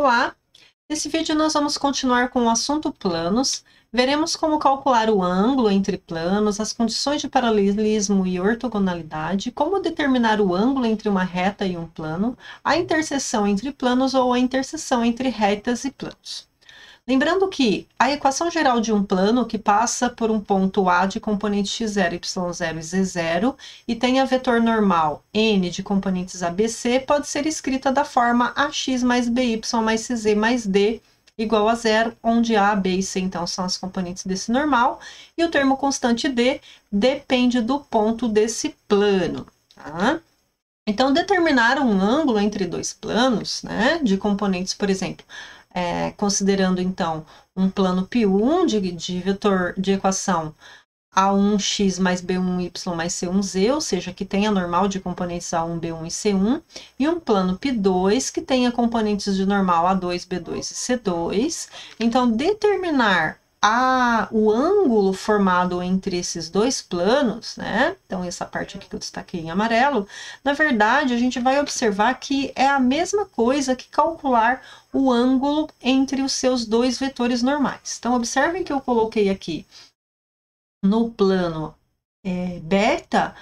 Olá! Nesse vídeo nós vamos continuar com o assunto planos. Veremos como calcular o ângulo entre planos, as condições de paralelismo e ortogonalidade, como determinar o ângulo entre uma reta e um plano, a interseção entre planos ou a interseção entre retas e planos. Lembrando que a equação geral de um plano que passa por um ponto A de componentes x0, y0 e z0 e tem a vetor normal n de componentes ABC pode ser escrita da forma ax mais by mais cz mais d igual a zero, onde A, B e C então são as componentes desse normal e o termo constante d depende do ponto desse plano. Tá? Então, determinar um ângulo entre dois planos, né, de componentes, por exemplo, considerando então um plano π1 de vetor de equação A1x mais B1y mais C1z, ou seja, que tenha normal de componentes A1, B1 e C1, e um plano π2 que tenha componentes de normal A2, B2 e C2. Então, determinar o ângulo formado entre esses dois planos, né? Então, essa parte aqui que eu destaquei em amarelo, na verdade, a gente vai observar que é a mesma coisa que calcular o ângulo entre os seus dois vetores normais. Então, observem que eu coloquei aqui no plano beta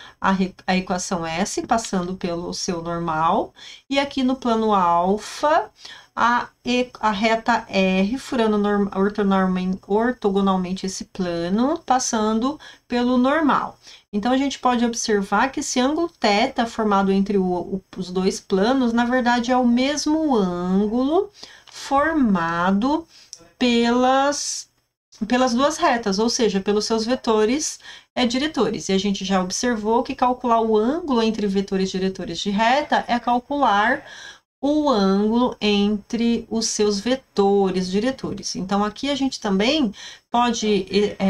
a equação S passando pelo seu normal, e aqui no plano alfa a reta R furando ortogonalmente esse plano, passando pelo normal. Então, a gente pode observar que esse ângulo θ formado entre os dois planos, na verdade, é o mesmo ângulo formado pelas duas retas, ou seja, pelos seus vetores diretores. E a gente já observou que calcular o ângulo entre vetores diretores de reta é calcular o ângulo entre os seus vetores diretores. Então, aqui a gente também pode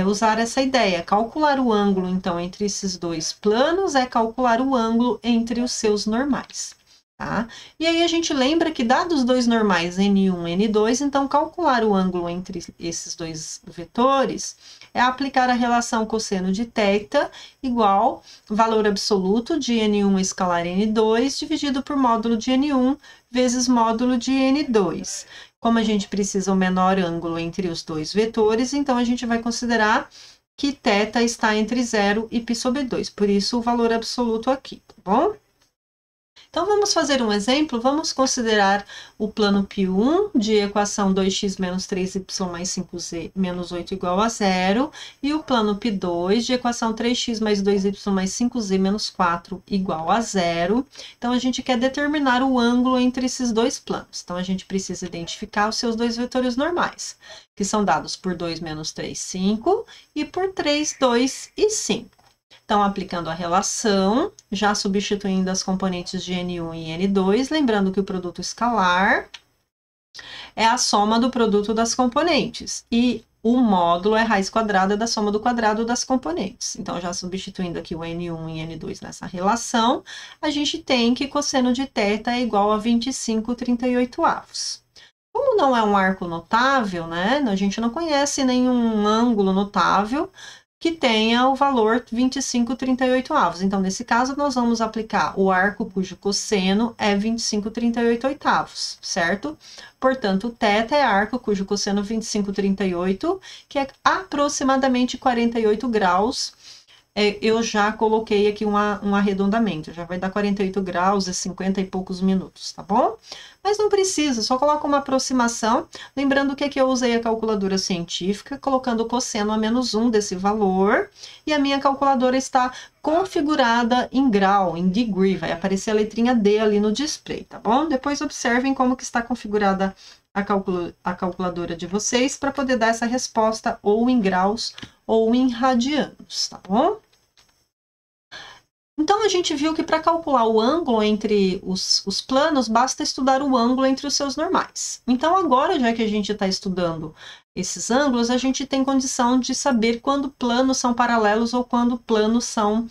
usar essa ideia. Calcular o ângulo, então, entre esses dois planos é calcular o ângulo entre os seus normais. Tá? E aí a gente lembra que dados dois normais n1 e n2, então calcular o ângulo entre esses dois vetores é aplicar a relação cosseno de θ igual valor absoluto de n1 escalar n2 dividido por módulo de n1 vezes módulo de n2. Como a gente precisa o menor ângulo entre os dois vetores, então a gente vai considerar que θ está entre 0 e π sobre 2, por isso o valor absoluto aqui, tá bom? Então, vamos fazer um exemplo. Vamos considerar o plano π1 de equação 2x menos 3y mais 5z menos 8 igual a 0 e o plano π2 de equação 3x mais 2y mais 5z menos 4 igual a 0. Então, a gente quer determinar o ângulo entre esses dois planos. Então, a gente precisa identificar os seus dois vetores normais, que são dados por 2 menos 3, 5 e por 3, 2 e 5. Então, aplicando a relação, já substituindo as componentes de n1 e n2, lembrando que o produto escalar é a soma do produto das componentes, e o módulo é raiz quadrada da soma do quadrado das componentes. Então, já substituindo aqui o n1 e n2 nessa relação, a gente tem que cosseno de θ é igual a 25/38. Como não é um arco notável, né? A gente não conhece nenhum ângulo notável que tenha o valor 25/38. Então, nesse caso, nós vamos aplicar o arco cujo cosseno é 25/38, certo? Portanto, θ é arco cujo cosseno 25/38, que é aproximadamente 48 graus. Eu já coloquei aqui um arredondamento, já vai dar 48 graus e 50 e poucos minutos, tá bom? Mas não precisa, só coloca uma aproximação, lembrando que aqui eu usei a calculadora científica, colocando o cosseno a -1 desse valor, e a minha calculadora está configurada em grau, em degree, vai aparecer a letrinha D ali no display, tá bom? Depois observem como que está configurada a calculadora de vocês, para poder dar essa resposta ou em graus ou em radianos, tá bom? Então, a gente viu que para calcular o ângulo entre os planos, basta estudar o ângulo entre os seus normais. Então, agora, já que a gente está estudando esses ângulos, a gente tem condição de saber quando planos são paralelos ou quando planos são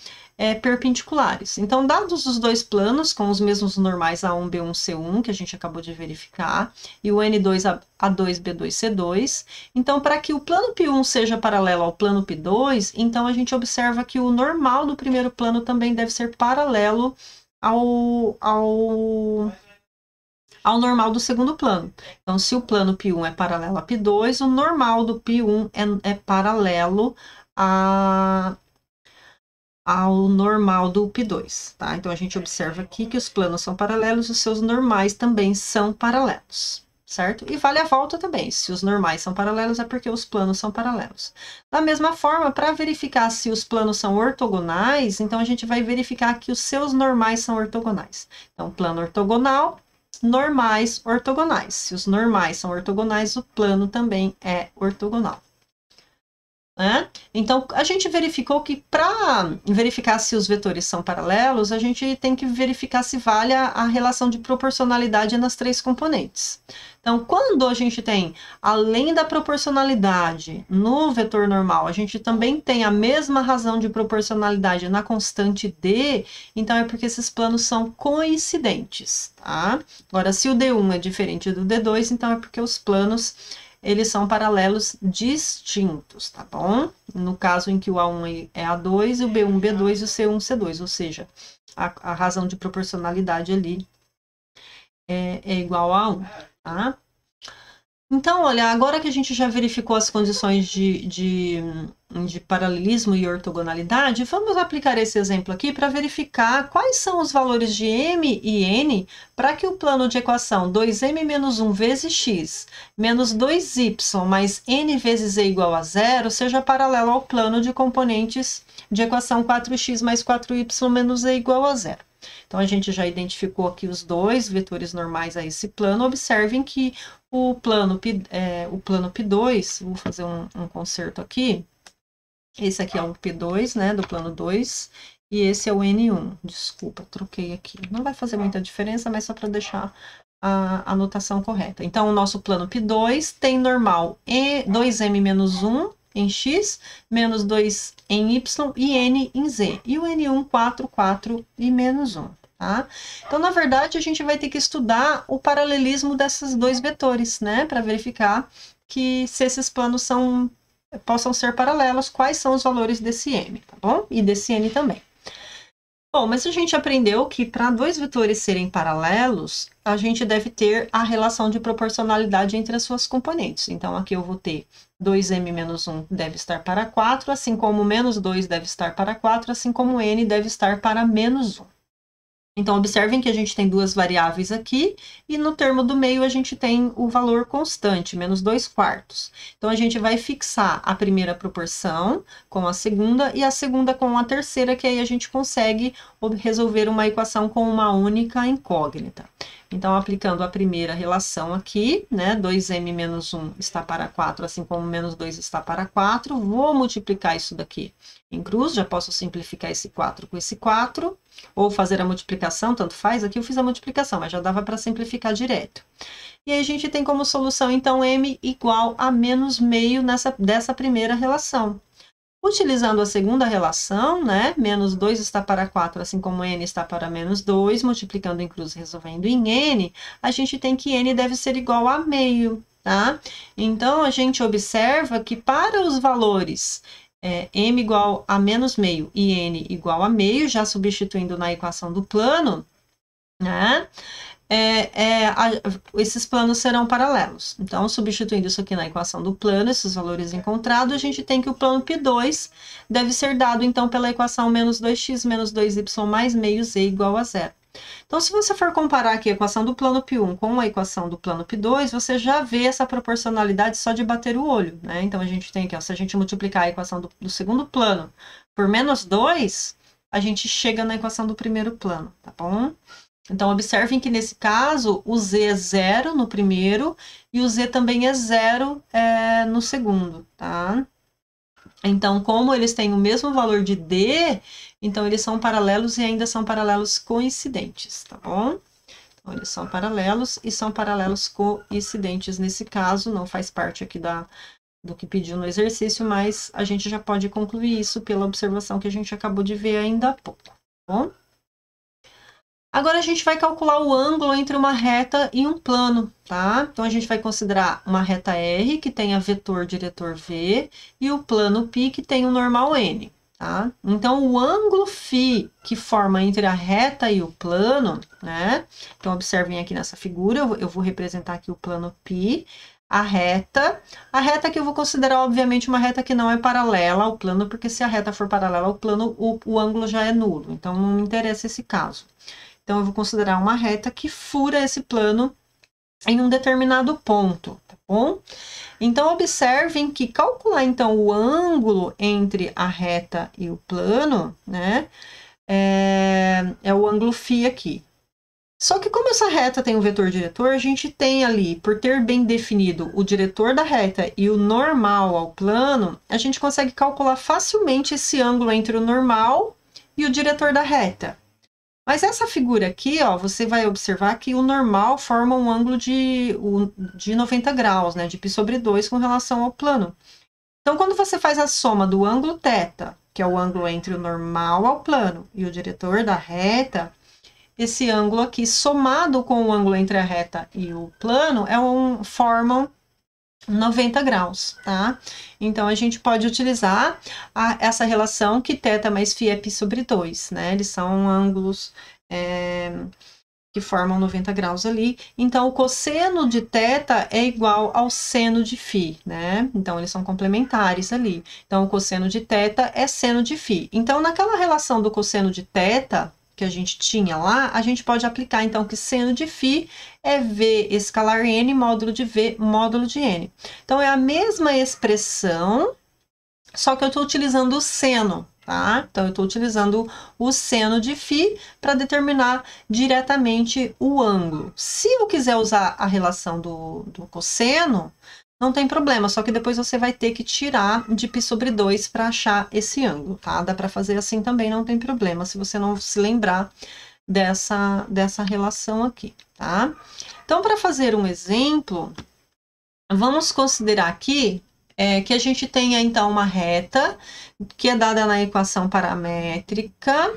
perpendiculares. Então, dados os dois planos, com os mesmos normais A1, B1, C1, que a gente acabou de verificar, e o N2, A2, B2, C2, então, para que o plano π1 seja paralelo ao plano π2, então a gente observa que o normal do primeiro plano também deve ser paralelo ao ao normal do segundo plano. Então, se o plano π1 é paralelo a π2, o normal do π1 é paralelo ao normal do π2, tá? Então, a gente observa aqui que os planos são paralelos, os seus normais também são paralelos, certo? E vale a volta também. Se os normais são paralelos, é porque os planos são paralelos. Da mesma forma, para verificar se os planos são ortogonais, então a gente vai verificar que os seus normais são ortogonais. Então, plano ortogonal, normais ortogonais. Se os normais são ortogonais, o plano também é ortogonal. Né? Então, a gente verificou que para verificar se os vetores são paralelos, a gente tem que verificar se vale a relação de proporcionalidade nas três componentes. Então, quando a gente tem, além da proporcionalidade no vetor normal, a gente também tem a mesma razão de proporcionalidade na constante D, então é porque esses planos são coincidentes, tá? Agora, se o D1 é diferente do D2, então é porque os planos eles são paralelos distintos, tá bom? No caso em que o A1 é A2, o B1 B2 e o C1 C2, ou seja, a razão de proporcionalidade ali é igual a 1, tá? Então, olha, agora que a gente já verificou as condições de paralelismo e ortogonalidade, vamos aplicar esse exemplo aqui para verificar quais são os valores de m e n para que o plano de equação 2m menos 1 vezes x menos 2y mais n vezes e igual a 0 seja paralelo ao plano de componentes de equação 4x mais 4y menos e igual a 0. Então, a gente já identificou aqui os dois vetores normais a esse plano. Observem que o plano π2, vou fazer um conserto aqui. Esse aqui é o π2, né, do plano 2, e esse é o n1. Desculpa, troquei aqui. Não vai fazer muita diferença, mas só para deixar a anotação correta. Então, o nosso plano π2 tem normal 2m menos 1 em x, menos 2 em y e n em z. E o n1, 4, 4 e menos 1. Tá? Então, na verdade, a gente vai ter que estudar o paralelismo desses dois vetores, né? Para verificar que se esses planos possam ser paralelos, quais são os valores desse m, tá bom? E desse n também. Bom, mas a gente aprendeu que para dois vetores serem paralelos, a gente deve ter a relação de proporcionalidade entre as suas componentes. Então, aqui eu vou ter 2m menos 1 deve estar para 4, assim como menos 2 deve estar para 4, assim como n deve estar para menos 1. Então, observem que a gente tem duas variáveis aqui, e no termo do meio a gente tem o valor constante, menos 2/4. Então, a gente vai fixar a primeira proporção com a segunda, e a segunda com a terceira, que aí a gente consegue resolver uma equação com uma única incógnita. Então, aplicando a primeira relação aqui, né, 2m menos 1 está para 4, assim como menos 2 está para 4, vou multiplicar isso daqui em cruz, já posso simplificar esse 4 com esse 4, ou fazer a multiplicação, tanto faz, aqui eu fiz a multiplicação, mas já dava para simplificar direto. E aí a gente tem como solução, então, m igual a menos meio dessa primeira relação. Utilizando a segunda relação, né, menos 2 está para 4, assim como n está para menos 2, multiplicando em cruz, resolvendo em n, a gente tem que n deve ser igual a meio, tá? Então, a gente observa que para os valores m igual a menos meio e n igual a meio, já substituindo na equação do plano, né, esses planos serão paralelos. Então, substituindo isso aqui na equação do plano, esses valores encontrados, a gente tem que o plano π2 deve ser dado, então, pela equação menos 2x menos 2y mais meio z igual a 0. Então, se você for comparar aqui a equação do plano π1 com a equação do plano π2, você já vê essa proporcionalidade só de bater o olho, né? Então, a gente tem aqui, ó, se a gente multiplicar a equação do segundo plano por menos 2, a gente chega na equação do primeiro plano, tá bom? Então, observem que nesse caso, o z é 0 no primeiro e o z também é 0 no segundo, tá? Então, como eles têm o mesmo valor de d, então eles são paralelos e ainda são paralelos coincidentes, tá bom? Então, eles são paralelos e são paralelos coincidentes nesse caso, não faz parte aqui do que pediu no exercício, mas a gente já pode concluir isso pela observação que a gente acabou de ver ainda há pouco, tá bom? Agora, a gente vai calcular o ângulo entre uma reta e um plano, tá? Então, a gente vai considerar uma reta R, que tenha vetor diretor V, e o plano π, que tem o normal N. tá? Então, o ângulo φ que forma entre a reta e o plano, né? Então, observem aqui nessa figura, eu vou representar aqui o plano π, a reta que eu vou considerar, obviamente, uma reta que não é paralela ao plano, porque se a reta for paralela ao plano, o ângulo já é nulo, então não me interessa esse caso. Então, eu vou considerar uma reta que fura esse plano em um determinado ponto, tá bom? Então, observem que calcular, então, o ângulo entre a reta e o plano, né, é o ângulo φ aqui. Só que como essa reta tem um vetor diretor, a gente tem ali, por ter bem definido o diretor da reta e o normal ao plano, a gente consegue calcular facilmente esse ângulo entre o normal e o diretor da reta. Mas essa figura aqui, ó, você vai observar que o normal forma um ângulo de 90 graus, né, de π sobre 2 com relação ao plano. Então, quando você faz a soma do ângulo θ, que é o ângulo entre o normal ao plano e o diretor da reta, esse ângulo aqui, somado com o ângulo entre a reta e o plano, formam 90 graus, tá? Então, a gente pode utilizar essa relação que θ mais φ é π sobre 2, né? Eles são ângulos que formam 90 graus ali. Então, o cosseno de θ é igual ao seno de φ, né? Então, eles são complementares ali. Então, o cosseno de θ é seno de φ. Então, naquela relação do cosseno de θ, que a gente tinha lá, a gente pode aplicar, então, que seno de φ é V escalar N módulo de V módulo de N. Então, é a mesma expressão, só que eu estou utilizando o seno, tá? Então, eu estou utilizando o seno de φ para determinar diretamente o ângulo. Se eu quiser usar a relação do cosseno, não tem problema, só que depois você vai ter que tirar de π sobre 2 para achar esse ângulo, tá? Dá para fazer assim também, não tem problema, se você não se lembrar dessa relação aqui, tá? Então, para fazer um exemplo, vamos considerar aqui que a gente tenha, então, uma reta que é dada na equação paramétrica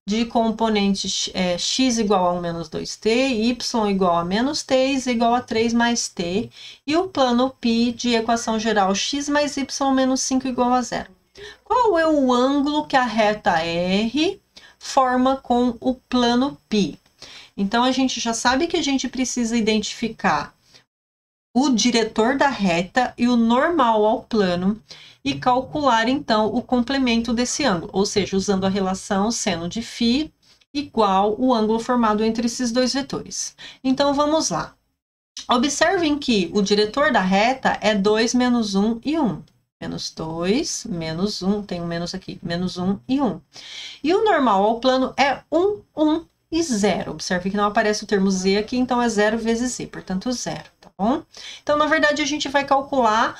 de componentes x igual a 1 menos 2t, y igual a menos t, e z igual a 3 mais t, e o plano π de equação geral x mais y menos 5 igual a 0. Qual é o ângulo que a reta R forma com o plano π? Então, a gente já sabe que a gente precisa identificar o diretor da reta e o normal ao plano e calcular, então, o complemento desse ângulo, ou seja, usando a relação seno de φ igual o ângulo formado entre esses dois vetores. Então, vamos lá. Observem que o diretor da reta é 2, menos 1 e 1. Menos 2, menos 1, tem um menos aqui, menos 1 e 1. E o normal ao plano é 1, 1 e 0. Observe que não aparece o termo z aqui, então é 0 vezes z, portanto 0, tá bom? Então, na verdade, a gente vai calcular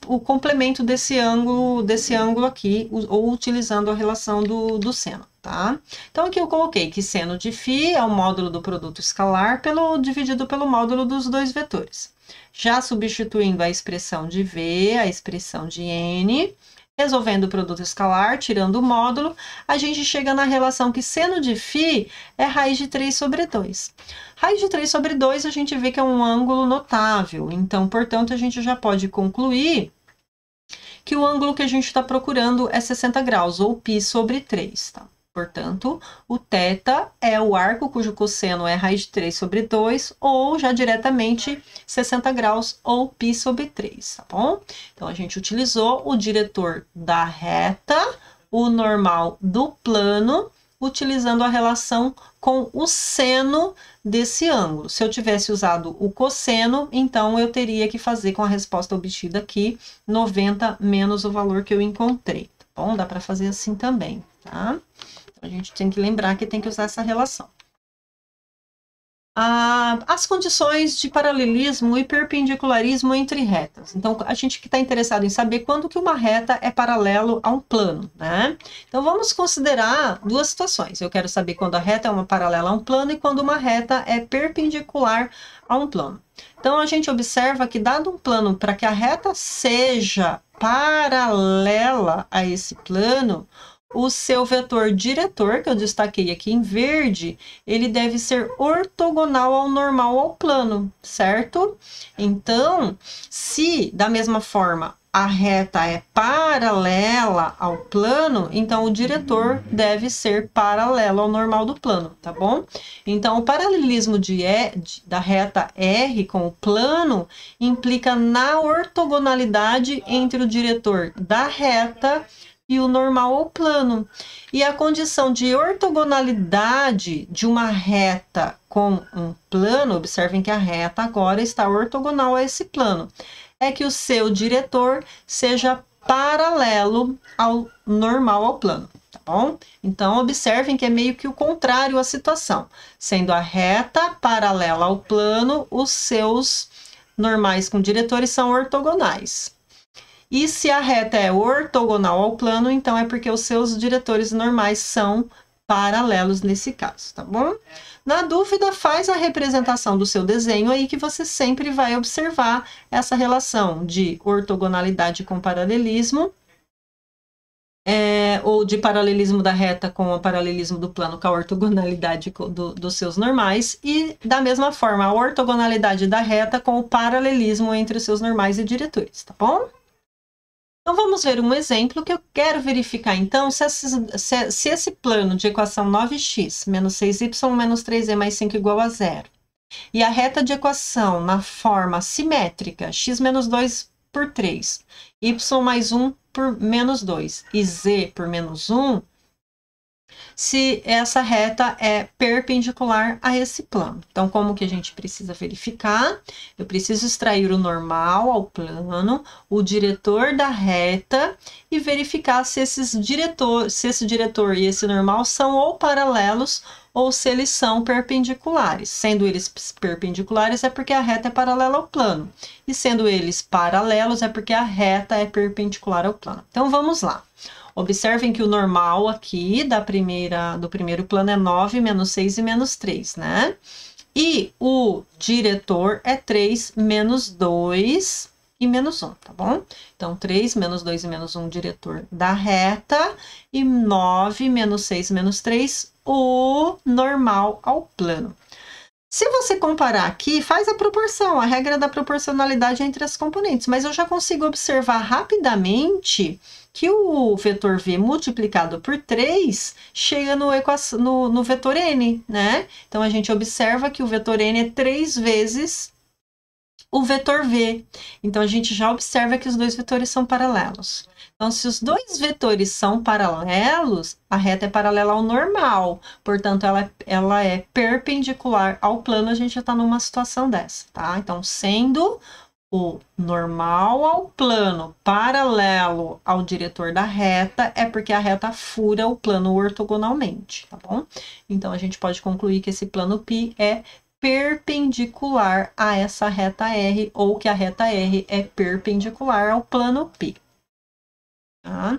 o complemento desse ângulo aqui, ou utilizando a relação do seno, tá? Então, aqui eu coloquei que seno de φ é o módulo do produto escalar dividido pelo módulo dos dois vetores. Já substituindo a expressão de V, a expressão de N, resolvendo o produto escalar, tirando o módulo, a gente chega na relação que seno de φ é raiz de 3 sobre 2. Raiz de 3 sobre 2 a gente vê que é um ângulo notável, então, portanto, a gente já pode concluir que o ângulo que a gente está procurando é 60 graus, ou π sobre 3, tá? Portanto, o θ é o arco cujo cosseno é raiz de 3 sobre 2, ou já diretamente 60 graus, ou π sobre 3, tá bom? Então, a gente utilizou o diretor da reta, o normal do plano, utilizando a relação com o seno desse ângulo. Se eu tivesse usado o cosseno, então eu teria que fazer com a resposta obtida aqui, 90 menos o valor que eu encontrei, tá bom? Dá para fazer assim também, tá? A gente tem que lembrar que tem que usar essa relação. As condições de paralelismo e perpendicularismo entre retas. Então, a gente que está interessado em saber quando que uma reta é paralelo a um plano, né? Então, vamos considerar duas situações. Eu quero saber quando a reta é paralela a um plano e quando uma reta é perpendicular a um plano. Então, a gente observa que, dado um plano para que a reta seja paralela a esse plano, o seu vetor diretor, que eu destaquei aqui em verde, ele deve ser ortogonal ao normal ao plano, certo? Então, se da mesma forma a reta é paralela ao plano, então o diretor deve ser paralelo ao normal do plano, tá bom? Então, o paralelismo da reta R com o plano implica na ortogonalidade entre o diretor da reta e o normal ao plano. E a condição de ortogonalidade de uma reta com um plano, observem que a reta agora está ortogonal a esse plano, é que o seu diretor seja paralelo ao normal ao plano, tá bom? Então, observem que é meio que o contrário à situação. Sendo a reta paralela ao plano, os seus normais com diretores são ortogonais. E se a reta é ortogonal ao plano, então é porque os seus diretores normais são paralelos nesse caso, tá bom? Na dúvida, faz a representação do seu desenho aí que você sempre vai observar essa relação de ortogonalidade com paralelismo, ou de paralelismo da reta com o paralelismo do plano com a ortogonalidade dos seus normais, e da mesma forma a ortogonalidade da reta com o paralelismo entre os seus normais e diretores, tá bom? Então, vamos ver um exemplo que eu quero verificar, então, se esse plano de equação 9x menos 6y menos 3z mais 5 igual a 0, e a reta de equação na forma simétrica, x menos 2 por 3, y mais 1 por menos 2 e z por menos 1, se essa reta é perpendicular a esse plano. Então, como que a gente precisa verificar? Eu preciso extrair o normal ao plano, o diretor da reta e verificar se esse diretor e esse normal são ou paralelos ou se eles são perpendiculares. Sendo eles perpendiculares é porque a reta é paralela ao plano. E sendo eles paralelos é porque a reta é perpendicular ao plano. Então, vamos lá. Observem que o normal aqui do primeiro plano é 9, menos 6 e menos 3, né? E o diretor é 3, menos 2 e menos 1, tá bom? Então, 3, menos 2 e menos 1, diretor da reta. E 9, menos 6, menos 3, o normal ao plano. Se você comparar aqui, faz a proporção, a regra da proporcionalidade entre as componentes, mas eu já consigo observar rapidamente que o vetor v multiplicado por 3 chega no vetor n, né? Então, a gente observa que o vetor n é 3 vezes o vetor v. Então, a gente já observa que os dois vetores são paralelos. Então, se os dois vetores são paralelos, a reta é paralela ao normal. Portanto, ela é perpendicular ao plano, a gente já está numa situação dessa, tá? Então, sendo o normal ao plano paralelo ao diretor da reta, é porque a reta fura o plano ortogonalmente, tá bom? Então, a gente pode concluir que esse plano π é perpendicular a essa reta R, ou que a reta R é perpendicular ao plano π. Tá?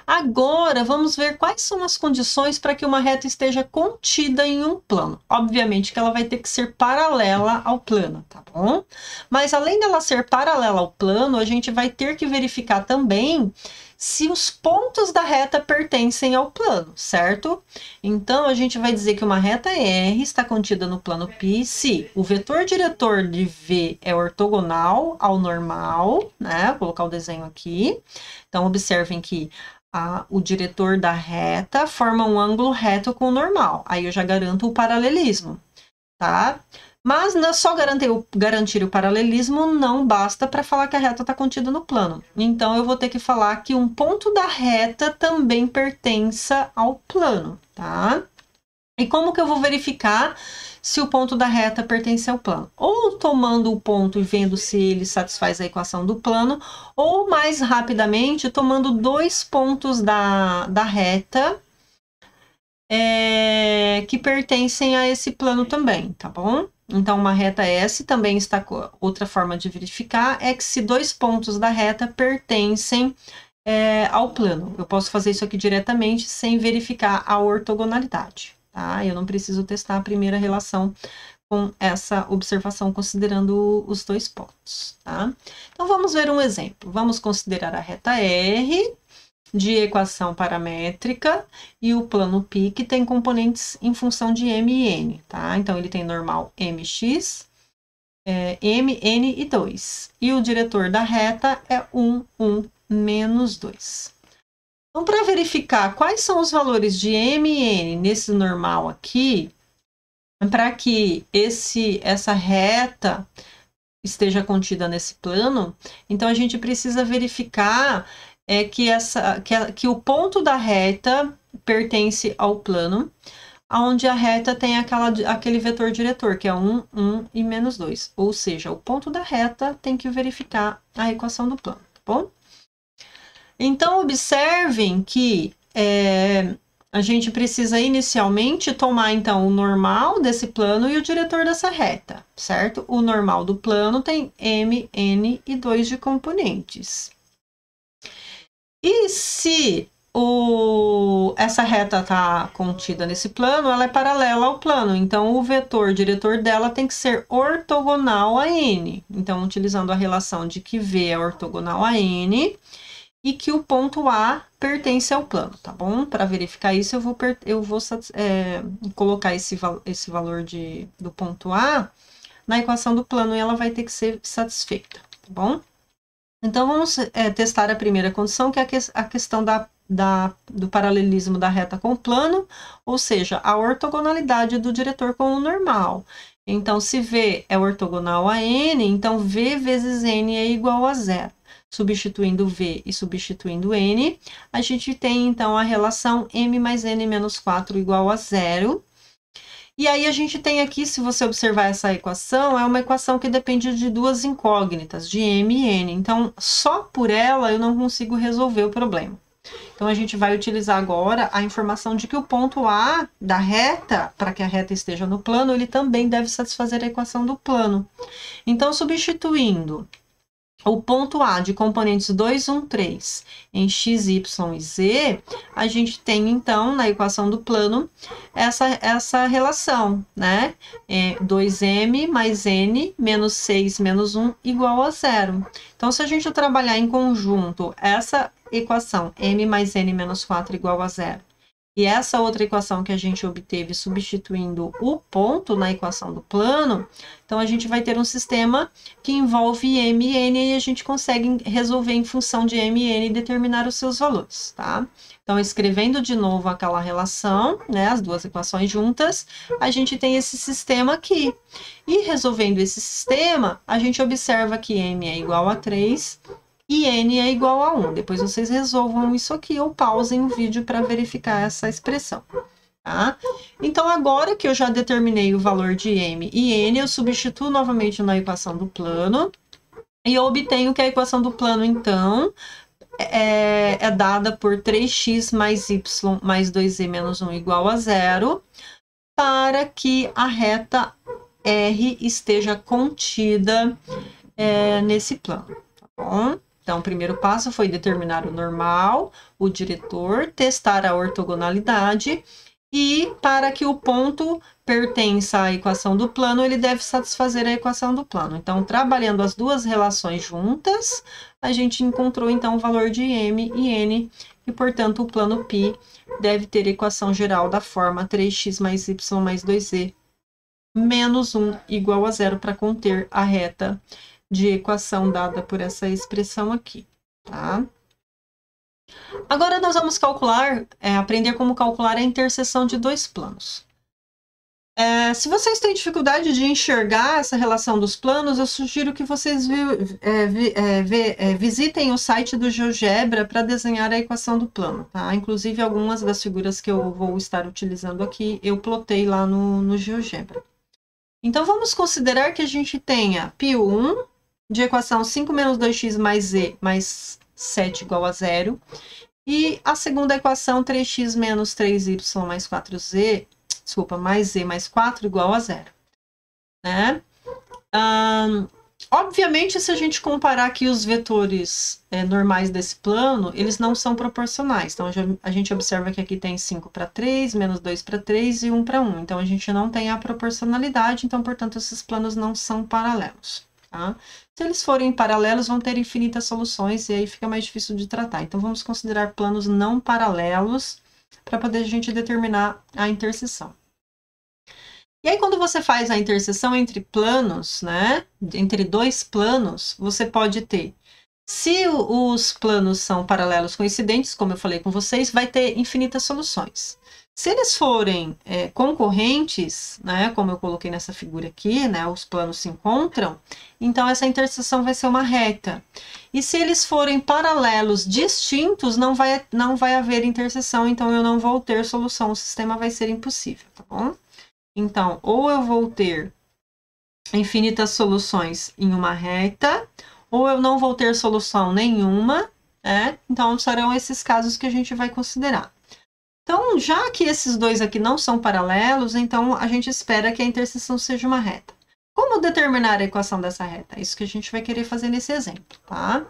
Agora, vamos ver quais são as condições para que uma reta esteja contida em um plano. Obviamente que ela vai ter que ser paralela ao plano, tá bom? Mas além dela ser paralela ao plano, a gente vai ter que verificar também se os pontos da reta pertencem ao plano, certo? Então, a gente vai dizer que uma reta R está contida no plano π se o vetor diretor de V é ortogonal ao normal, né? Vou colocar o desenho aqui. Então, observem que o diretor da reta forma um ângulo reto com o normal. Aí eu já garanto o paralelismo, tá? Mas só garantir o paralelismo não basta para falar que a reta está contida no plano. Então, eu vou ter que falar que um ponto da reta também pertença ao plano, tá? E como que eu vou verificar se o ponto da reta pertence ao plano? Ou tomando o ponto e vendo se ele satisfaz a equação do plano, ou mais rapidamente, tomando dois pontos da reta que pertencem a esse plano também, tá bom? Então, uma reta S também está... Outra forma de verificar é que se dois pontos da reta pertencem ao plano. Eu posso fazer isso aqui diretamente sem verificar a ortogonalidade, tá? Eu não preciso testar a primeira relação com essa observação considerando os dois pontos, tá? Então, vamos ver um exemplo. Vamos considerar a reta R de equação paramétrica e o plano π, que tem componentes em função de m e n, tá? Então, ele tem normal mx M, N e 2. E o diretor da reta é 1, 1, menos 2. Então, para verificar quais são os valores de M e N nesse normal aqui, para que essa reta esteja contida nesse plano, então a gente precisa verificar que o ponto da reta pertence ao plano, onde a reta tem aquele vetor diretor, que é 1, 1 e menos 2. Ou seja, o ponto da reta tem que verificar a equação do plano, tá bom? Então, observem que a gente precisa inicialmente tomar, então, o normal desse plano e o diretor dessa reta, certo? O normal do plano tem M, N e 2 de componentes. E se essa reta está contida nesse plano, ela é paralela ao plano. Então, o vetor diretor dela tem que ser ortogonal a N. Então, utilizando a relação de que V é ortogonal a N e que o ponto A pertence ao plano, tá bom? Para verificar isso, eu vou colocar esse valor do ponto A na equação do plano e ela vai ter que ser satisfeita, tá bom? Então, vamos testar a primeira condição, que é a questão do paralelismo da reta com o plano, ou seja, a ortogonalidade do diretor com o normal. Então, se V é ortogonal a N, então V vezes N é igual a 0. Substituindo V e substituindo N, a gente tem, então, a relação M mais N menos 4 igual a 0. E aí a gente tem aqui, se você observar essa equação, é uma equação que depende de duas incógnitas, de M e N. Então, só por ela eu não consigo resolver o problema. Então, a gente vai utilizar agora a informação de que o ponto A da reta, para que a reta esteja no plano, ele também deve satisfazer a equação do plano. Então, substituindo o ponto A de componentes 2, 1, 3 em x, y e z, a gente tem, então, na equação do plano, essa relação, né? 2m mais n menos 6 menos 1 igual a 0. Então, se a gente trabalhar em conjunto essa equação, m mais n menos 4 igual a 0, e essa outra equação que a gente obteve substituindo o ponto na equação do plano, então a gente vai ter um sistema que envolve M e N e a gente consegue resolver em função de M e N e determinar os seus valores, tá? Então, escrevendo de novo aquela relação, né, as duas equações juntas, a gente tem esse sistema aqui. E resolvendo esse sistema, a gente observa que M é igual a 3 e N é igual a 1. Depois vocês resolvam isso aqui ou pausem o vídeo para verificar essa expressão, tá? Então, agora que eu já determinei o valor de M e N, eu substituo novamente na equação do plano e eu obtenho que a equação do plano, então, é dada por 3x mais y mais 2z menos 1 igual a 0, para que a reta R esteja contida nesse plano, tá bom? Então, o primeiro passo foi determinar o normal, o diretor, testar a ortogonalidade e para que o ponto pertença à equação do plano, ele deve satisfazer a equação do plano. Então, trabalhando as duas relações juntas, a gente encontrou, então, o valor de M e N e, portanto, o plano π deve ter equação geral da forma 3x mais y mais 2z menos 1 igual a 0 para conter a reta de equação dada por essa expressão aqui, tá? Agora nós vamos aprender como calcular a interseção de dois planos. Se vocês têm dificuldade de enxergar essa relação dos planos, eu sugiro que vocês visitem o site do GeoGebra para desenhar a equação do plano, tá? Inclusive, algumas das figuras que eu vou estar utilizando aqui, eu plotei lá no GeoGebra. Então, vamos considerar que a gente tenha π1 de equação 5 menos 2x mais z mais 7 igual a 0. E a segunda equação, 3x menos 3y mais 4z, mais z mais 4 igual a 0. Né? Obviamente, se a gente comparar aqui os vetores normais desse plano, eles não são proporcionais. Então, a gente observa que aqui tem 5 para 3, menos 2 para 3 e 1 para 1. Então, a gente não tem a proporcionalidade, então, portanto, esses planos não são paralelos. Tá? Se eles forem paralelos, vão ter infinitas soluções e aí fica mais difícil de tratar. Então, vamos considerar planos não paralelos para poder a gente determinar a interseção. E aí, quando você faz a interseção entre planos, né, entre dois planos, você pode ter, se os planos são paralelos coincidentes, como eu falei com vocês, vai ter infinitas soluções. Se eles forem concorrentes, né, como eu coloquei nessa figura aqui, né, os planos se encontram, então essa interseção vai ser uma reta. E se eles forem paralelos distintos, não vai haver interseção, então eu não vou ter solução, o sistema vai ser impossível, tá bom? Então, ou eu vou ter infinitas soluções em uma reta, ou eu não vou ter solução nenhuma, né? Então, serão esses casos que a gente vai considerar. Então, já que esses dois aqui não são paralelos, então a gente espera que a interseção seja uma reta. Como determinar a equação dessa reta? É isso que a gente vai querer fazer nesse exemplo, tá?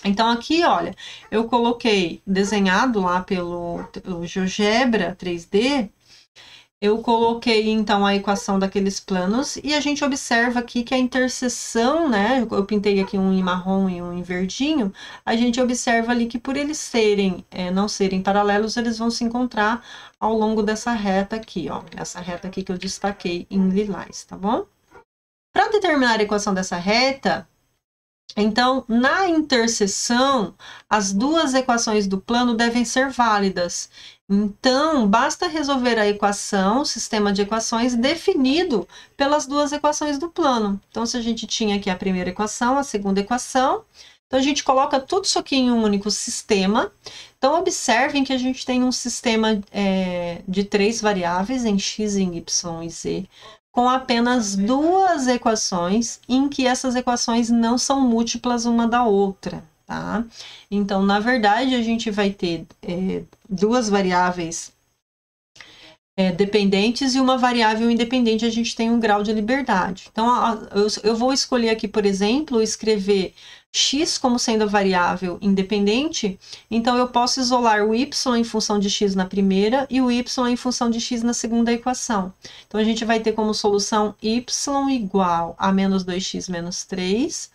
Então, aqui, olha, eu coloquei desenhado lá pelo GeoGebra 3D, eu coloquei, então, a equação daqueles planos e a gente observa aqui que a interseção, né, eu pintei aqui um em marrom e um em verdinho, a gente observa ali que por eles não serem paralelos, eles vão se encontrar ao longo dessa reta aqui, ó, essa reta aqui que eu destaquei em lilás, tá bom? Para determinar a equação dessa reta, então, na interseção, as duas equações do plano devem ser válidas. Então, basta resolver a equação, o sistema de equações definido pelas duas equações do plano. Então, se a gente tinha aqui a primeira equação, a segunda equação, então a gente coloca tudo isso aqui em um único sistema. Então, observem que a gente tem um sistema de 3 variáveis, em x, em y e z, com apenas duas equações, em que essas equações não são múltiplas uma da outra, tá? Então, na verdade, a gente vai ter duas variáveis dependentes e uma variável independente, a gente tem um grau de liberdade. Então, eu vou escolher aqui, por exemplo, escrever x como sendo a variável independente, então eu posso isolar o y em função de x na primeira e o y em função de x na segunda equação. Então, a gente vai ter como solução y igual a menos 2x menos 3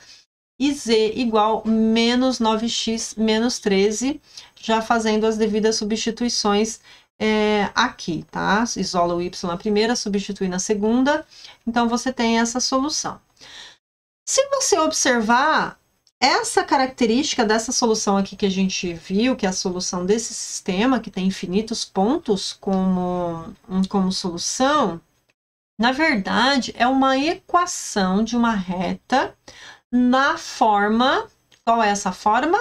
e z igual a menos 9x menos 13, já fazendo as devidas substituições aqui, tá? Isola o y na primeira, substitui na segunda, então você tem essa solução. Se você observar essa característica dessa solução aqui que a gente viu, que é a solução desse sistema, que tem infinitos pontos como solução, na verdade, é uma equação de uma reta na forma... Qual é essa forma?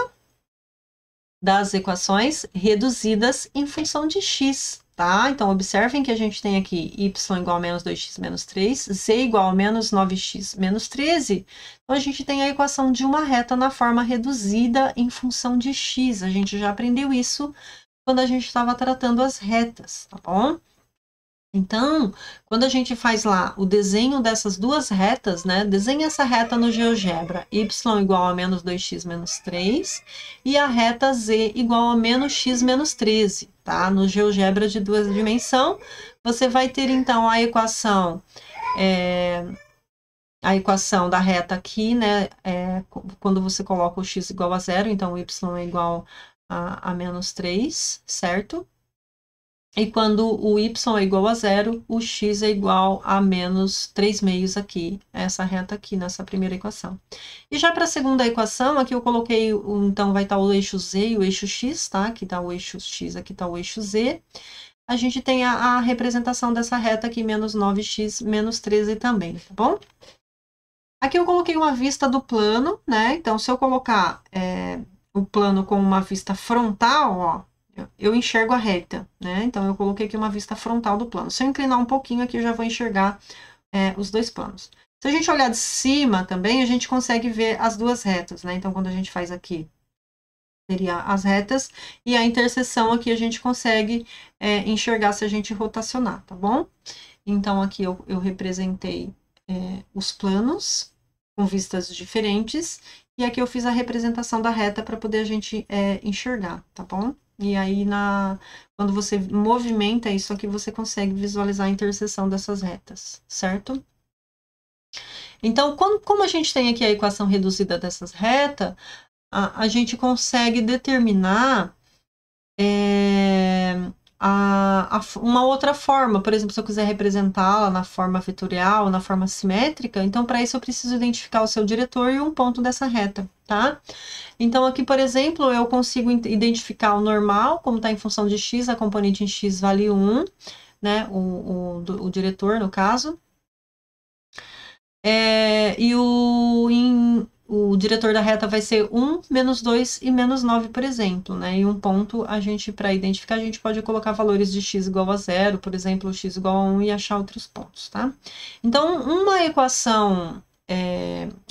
Das equações reduzidas em função de x, tá? Então, observem que a gente tem aqui y igual a menos 2x menos 3, z igual a menos 9x menos 13. Então, a gente tem a equação de uma reta na forma reduzida em função de x. A gente já aprendeu isso quando a gente estava tratando as retas, tá bom? Então, quando a gente faz lá o desenho dessas duas retas, né? Desenha essa reta no GeoGebra, y igual a menos 2x menos 3 e a reta z igual a menos x menos 13, tá? No GeoGebra de duas dimensões, você vai ter então a equação da reta aqui, né? Quando você coloca o x igual a 0, então o y é igual a menos 3, certo? E quando o y é igual a 0, o x é igual a menos 3 meios aqui, essa reta aqui nessa primeira equação. E já para a segunda equação, aqui eu coloquei, então vai estar o eixo z e o eixo x, tá? Aqui está o eixo x, aqui está o eixo z. A gente tem a representação dessa reta aqui, menos 9x, menos 13 também, tá bom? Aqui eu coloquei uma vista do plano, né? Então, se eu colocar o plano com uma vista frontal, ó, eu enxergo a reta, né? Então, eu coloquei aqui uma vista frontal do plano. Se eu inclinar um pouquinho aqui, eu já vou enxergar os dois planos. Se a gente olhar de cima também, a gente consegue ver as duas retas, né? Então, quando a gente faz aqui, seria as retas, e a interseção aqui a gente consegue enxergar se a gente rotacionar, tá bom? Então, aqui eu representei os planos com vistas diferentes, e aqui eu fiz a representação da reta para poder a gente enxergar, tá bom? E aí, quando você movimenta isso aqui, você consegue visualizar a interseção dessas retas, certo? Então, como a gente tem aqui a equação reduzida dessas retas, a gente consegue determinar uma outra forma. Por exemplo, se eu quiser representá-la na forma vetorial, na forma simétrica, então para isso eu preciso identificar o seu diretor e um ponto dessa reta, tá? Então aqui, por exemplo, eu consigo identificar o normal, como está em função de x, a componente em x vale 1, né? O diretor, no caso. E o diretor da reta vai ser 1, menos 2 e menos 9, por exemplo, né? E um ponto, para identificar, a gente pode colocar valores de x igual a 0, por exemplo, x igual a 1 e achar outros pontos, tá? Então, uma equação,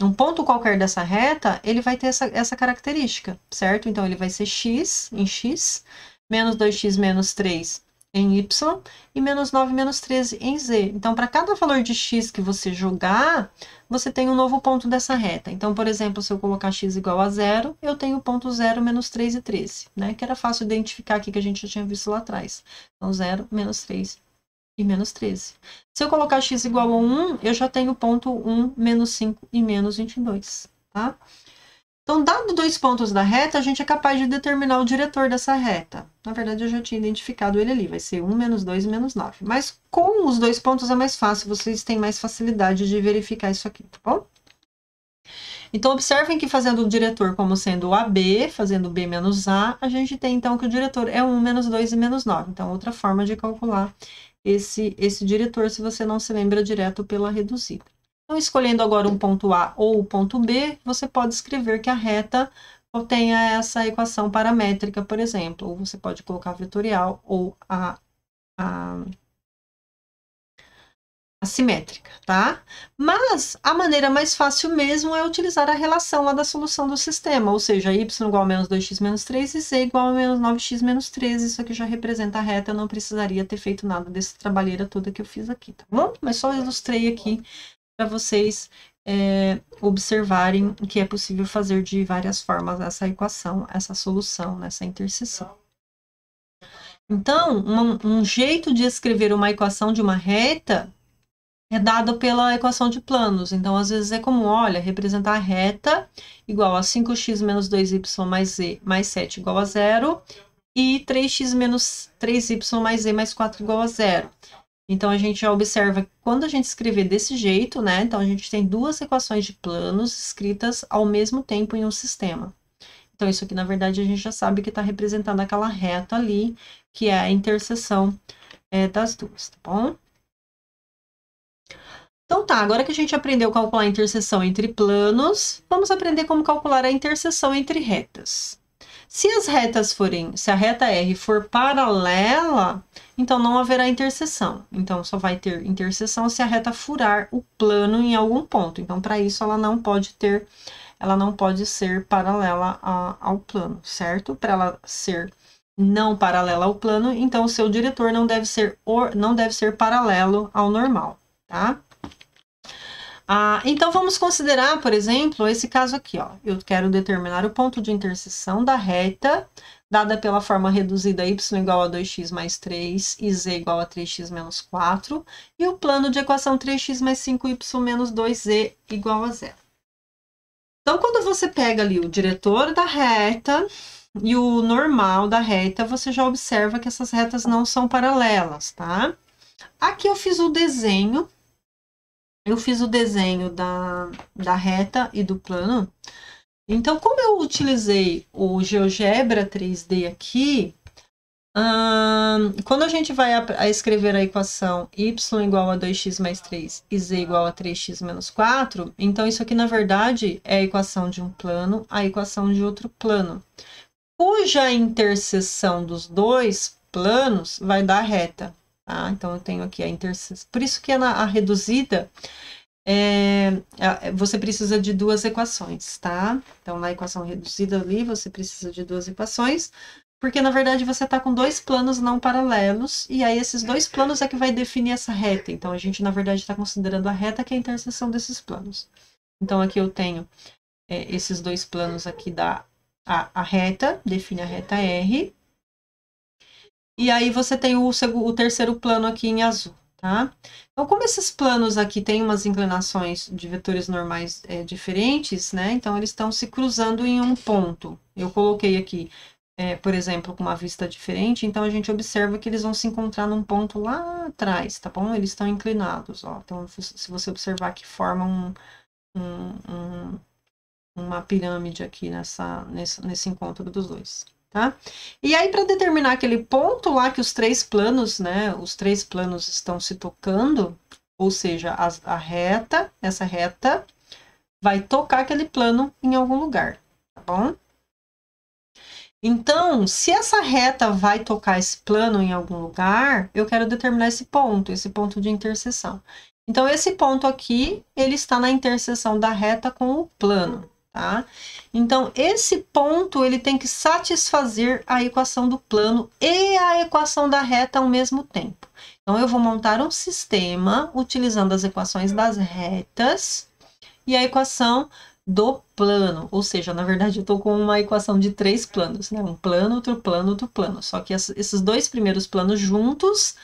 um ponto qualquer dessa reta, ele vai ter essa característica, certo? Então, ele vai ser x em x, menos 2x menos 3 em y, e menos 9 menos 13 em z. Então, para cada valor de x que você jogar, você tem um novo ponto dessa reta. Então, por exemplo, se eu colocar x igual a 0, eu tenho o ponto 0, menos 3 e 13, né? Que era fácil identificar aqui, que a gente já tinha visto lá atrás. Então, 0, menos 3 e menos 13. Se eu colocar x igual a 1, eu já tenho o ponto 1, menos 5 e menos 22, tá? Então, dado 2 pontos da reta, a gente é capaz de determinar o diretor dessa reta. Na verdade, eu já tinha identificado ele ali, vai ser 1, menos 2 e menos 9. Mas com os 2 pontos é mais fácil, vocês têm mais facilidade de verificar isso aqui, tá bom? Então, observem que fazendo o diretor como sendo o AB, fazendo B menos A, a gente tem então que o diretor é 1, menos 2 e menos 9. Então, outra forma de calcular esse diretor, se você não se lembra direto pela reduzida. Então, escolhendo agora um ponto A ou o ponto B, você pode escrever que a reta tenha essa equação paramétrica, por exemplo. Ou você pode colocar vetorial ou a simétrica, tá? Mas a maneira mais fácil mesmo é utilizar a relação lá da solução do sistema, ou seja, y igual a menos 2x menos 3 e z igual a menos 9x menos 13. Isso aqui já representa a reta, eu não precisaria ter feito nada dessa trabalheira toda que eu fiz aqui, tá bom? Mas só ilustrei aqui para vocês observarem que é possível fazer de várias formas essa equação, essa solução, nessa interseção. Então, um jeito de escrever uma equação de uma reta é dado pela equação de planos. Então, às vezes é comum, olha, representar a reta igual a 5x menos 2y mais z mais 7 igual a 0 e 3x menos 3y mais z mais 4 igual a 0. Então, a gente já observa que quando a gente escrever desse jeito, né? Então, a gente tem duas equações de planos escritas ao mesmo tempo em um sistema. Então, isso aqui, na verdade, a gente já sabe que está representando aquela reta ali, que é a interseção das duas, tá bom? Então tá, agora que a gente aprendeu a calcular a interseção entre planos, vamos aprender como calcular a interseção entre retas. Se a reta R for paralela, então não haverá interseção. Então, só vai ter interseção se a reta furar o plano em algum ponto. Então, para isso, ela não pode ser paralela ao plano, certo? Para ela ser não paralela ao plano, então o seu diretor não deve ser paralelo ao normal, tá? Então, vamos considerar, por exemplo, esse caso aqui, ó. Eu quero determinar o ponto de interseção da reta, dada pela forma reduzida y igual a 2x mais 3 e z igual a 3x menos 4, e o plano de equação 3x mais 5y menos 2z igual a 0. Então, quando você pega ali o diretor da reta e o normal da reta, você já observa que essas retas não são paralelas, tá? Aqui eu fiz o desenho. Da reta e do plano. Então, como eu utilizei o GeoGebra 3D aqui, quando a gente vai a escrever a equação y igual a 2x mais 3 e z igual a 3x menos 4, então isso aqui, na verdade, é a equação de um plano, a equação de outro plano, cuja interseção dos dois planos vai dar reta. Tá? Então, eu tenho aqui a interseção. Por isso que a reduzida, você precisa de duas equações, tá? Então, na equação reduzida ali, você precisa de duas equações, porque, na verdade, você está com dois planos não paralelos, e aí esses dois planos é que vai definir essa reta. Então, a gente, na verdade, está considerando a reta que é a interseção desses planos. Então, aqui eu tenho esses dois planos aqui da a reta, define a reta R. E aí você tem o terceiro plano aqui em azul, tá? Então, como esses planos aqui têm umas inclinações de vetores normais diferentes, né? Então, eles estão se cruzando em um ponto. Eu coloquei aqui por exemplo, com uma vista diferente, então a gente observa que eles vão se encontrar num ponto lá atrás, tá bom? Eles estão inclinados, ó. Então, se você observar que forma uma pirâmide aqui nesse encontro dos dois, tá? E aí, para determinar aquele ponto lá que os três planos, né? Os três planos estão se tocando, ou seja, essa reta vai tocar aquele plano em algum lugar, tá bom? Então, se essa reta vai tocar esse plano em algum lugar, eu quero determinar esse ponto de interseção. Então, esse ponto aqui, ele está na interseção da reta com o plano, tá? Então, esse ponto, ele tem que satisfazer a equação do plano e a equação da reta ao mesmo tempo. Então, eu vou montar um sistema utilizando as equações das retas e a equação do plano, ou seja, na verdade eu estou com uma equação de 3 planos, né? Um plano, outro plano, outro plano. Só que esses dois primeiros planos juntos,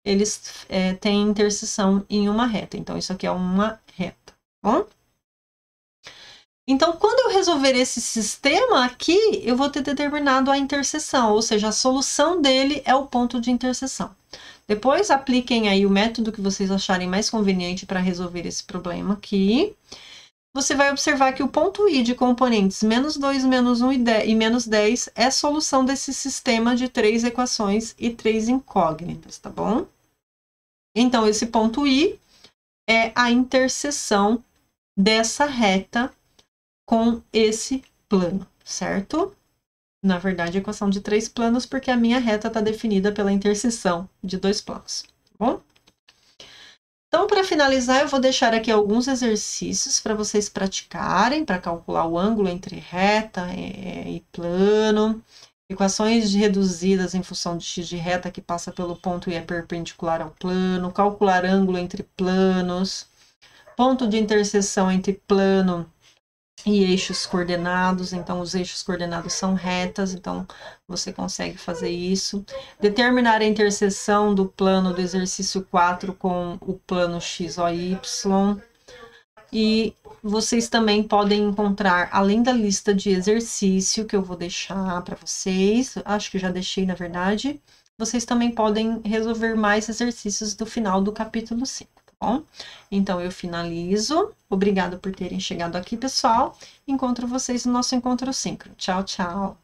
eles têm interseção em uma reta. Então, isso aqui é uma reta, tá bom? Então, quando eu resolver esse sistema aqui, eu vou ter determinado a interseção, ou seja, a solução dele é o ponto de interseção. Depois, apliquem aí o método que vocês acharem mais conveniente para resolver esse problema aqui. Você vai observar que o ponto I de componentes menos 2, menos 1 e menos 10 é a solução desse sistema de 3 equações e 3 incógnitas, tá bom? Então, esse ponto I é a interseção dessa reta com esse plano, certo? Na verdade, a equação de 3 planos, porque a minha reta está definida pela interseção de 2 planos, tá bom? Então, para finalizar, eu vou deixar aqui alguns exercícios para vocês praticarem, para calcular o ângulo entre reta e plano, equações reduzidas em função de x de reta que passa pelo ponto e é perpendicular ao plano, calcular ângulo entre planos, ponto de interseção entre plano e eixos coordenados, então os eixos coordenados são retas, então você consegue fazer isso. Determinar a interseção do plano do exercício 4 com o plano x, o, y. E vocês também podem encontrar, além da lista de exercício que eu vou deixar para vocês, acho que já deixei na verdade, vocês também podem resolver mais exercícios do final do capítulo 5. Bom, então eu finalizo. Obrigada por terem chegado aqui, pessoal. Encontro vocês no nosso encontro síncrono. Tchau, tchau.